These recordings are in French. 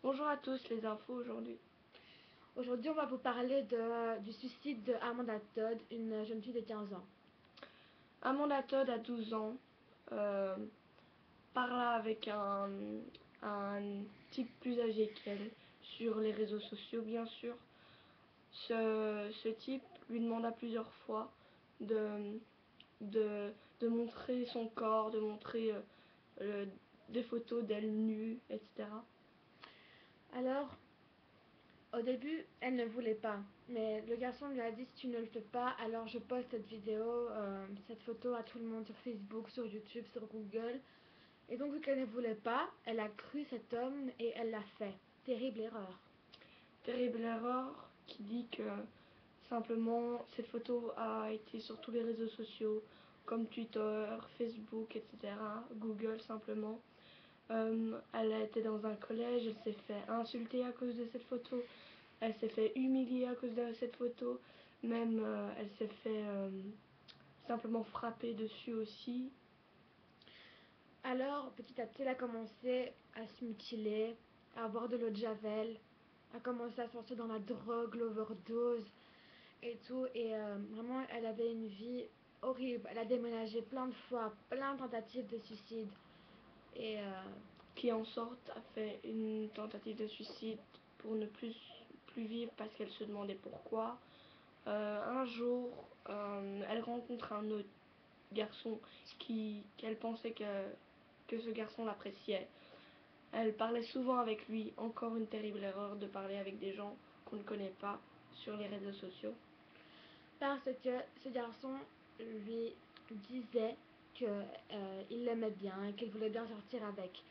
Bonjour à tous, les infos aujourd'hui. Aujourd'hui, on va vous parler du suicide de Amanda Todd, une jeune fille de 15 ans. Amanda Todd a 12 ans, parla avec un type plus âgé qu'elle sur les réseaux sociaux, bien sûr. Ce type lui demanda plusieurs fois de, de montrer son corps, de montrer des photos d'elle nue, etc. Alors, au début, elle ne voulait pas, mais le garçon lui a dit si tu ne le fais pas, alors je poste cette vidéo, cette photo à tout le monde sur Facebook, sur YouTube, sur Google. Et donc, vu qu'elle ne voulait pas, elle a cru cet homme et elle l'a fait. Terrible erreur. Terrible erreur qui dit que simplement cette photo a été sur tous les réseaux sociaux comme Twitter, Facebook, etc. Google simplement. Elle a été dans un collège, elle s'est fait insulter à cause de cette photo, elle s'est fait humilier à cause de cette photo, même elle s'est fait simplement frapper dessus aussi. Alors, petit à petit, elle a commencé à se mutiler, à boire de l'eau de Javel, à commencer à se lancer dans la drogue, l'overdose et tout. Et vraiment, elle avait une vie horrible. Elle a déménagé plein de fois, plein de tentatives de suicide. Et Qui en sorte a fait une tentative de suicide pour ne plus vivre parce qu'elle se demandait pourquoi. Un jour, elle rencontre un autre garçon qu'elle pensait que ce garçon l'appréciait. Elle parlait souvent avec lui, encore une terrible erreur de parler avec des gens qu'on ne connaît pas sur les réseaux sociaux. parce que ce garçon lui disait qu'il l'aimait bien et qu'il voulait bien sortir avec.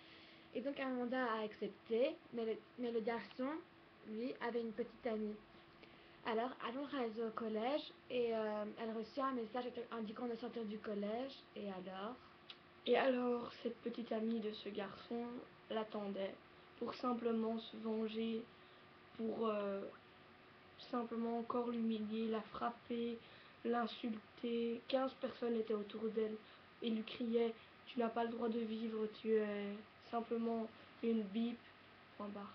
Et donc Amanda a accepté, mais le garçon, lui, avait une petite amie. Alors, alors elle est au collège et elle reçut un message indiquant de sortir du collège. Et alors, cette petite amie de ce garçon l'attendait pour simplement se venger, pour simplement encore l'humilier, la frapper, l'insulter. 15 personnes étaient autour d'elle et lui criaient tu n'as pas le droit de vivre, tu es simplement une bip. Point barre.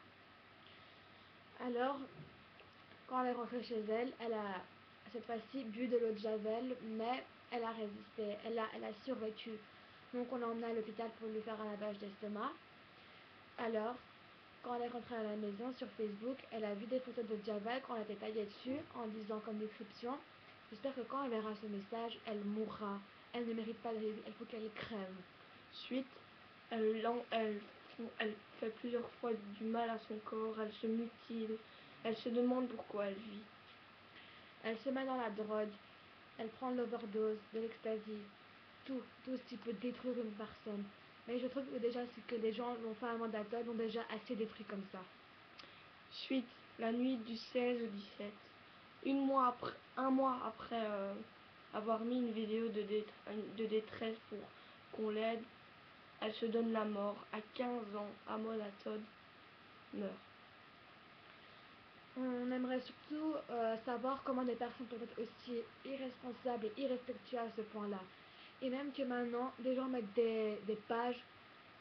Alors, quand elle est rentrée chez elle, elle a cette fois-ci bu de l'eau de Javel, mais elle a résisté, elle a survécu. Donc on l'a emmenée à l'hôpital pour lui faire un lavage d'estomac. Alors, quand elle est rentrée à la maison sur Facebook, elle a vu des photos de Javel quand elle était taillée dessus en disant comme description j'espère que quand elle verra ce message, elle mourra. Elle ne mérite pas de vivre, il faut qu'elle crève. Suite, elle fait plusieurs fois du mal à son corps, elle se mutile, elle se demande pourquoi elle vit. Elle se met dans la drogue, elle prend de l'overdose, de l'ecstasy, tout ce qui peut détruire une personne. Mais je trouve que déjà, c'est que les gens l'ont fait à Amanda Todd l'ont déjà assez détruit comme ça. Suite, la nuit du 16 au 17, un mois après avoir mis une vidéo de détresse pour qu'on l'aide, elle se donne la mort. À 15 ans, Amanda Todd meurt. On aimerait surtout savoir comment des personnes peuvent être aussi irresponsables et irrespectueuses à ce point-là. Et même que maintenant, des gens mettent des pages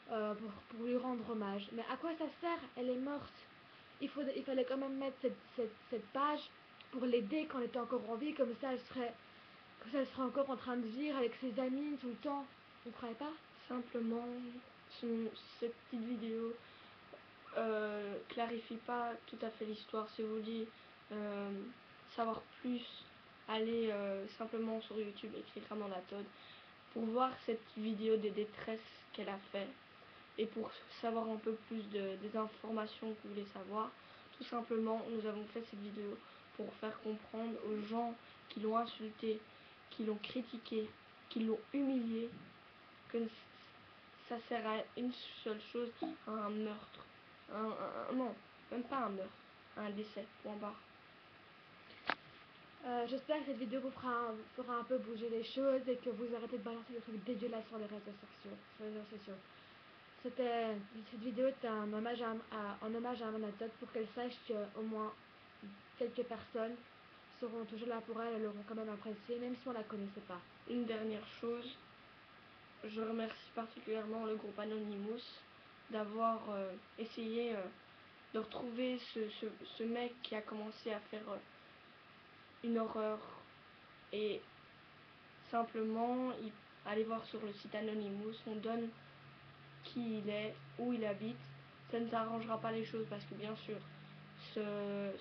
pour lui rendre hommage. Mais à quoi ça sert? Elle est morte. Il fallait quand même mettre cette page pour l'aider quand elle était encore en vie, comme ça elle serait encore en train de vivre avec ses amis tout le temps. Vous ne croyez pas? Simplement, cette petite vidéo clarifie pas tout à fait l'histoire. Si vous voulez savoir plus, allez simplement sur YouTube écrire Amanda Todd pour voir cette vidéo des détresses qu'elle a fait et pour savoir un peu plus des informations que vous voulez savoir. Tout simplement, nous avons fait cette vidéo pour faire comprendre aux gens qui l'ont insulté, qui l'ont critiqué, qui l'ont humilié, que ça sert à une seule chose, à un meurtre. Non, même pas un meurtre, un décès, point barre. J'espère que cette vidéo vous fera un peu bouger les choses et que vous arrêtez de balancer des trucs dégueulasses sur les réseaux sociaux. Cette vidéo était un hommage à Amanda Todd pour qu'elle sache qu'au moins quelques personnes seront toujours là pour elle et l'auront quand même appréciée, même si on la connaissait pas. Une dernière chose, je remercie particulièrement le groupe Anonymous d'avoir essayé de retrouver ce mec qui a commencé à faire une horreur et simplement aller voir sur le site Anonymous, on donne qui il est, où il habite. Ça ne s'arrangera pas les choses parce que bien sûr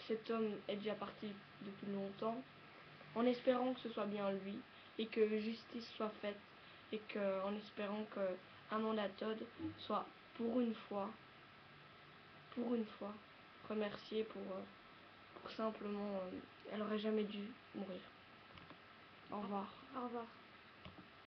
cet homme est déjà parti depuis longtemps, en espérant que ce soit bien lui et que justice soit faite et que, en espérant que Amanda Todd soit pour une fois remerciée pour simplement elle aurait jamais dû mourir. Au revoir. Au revoir.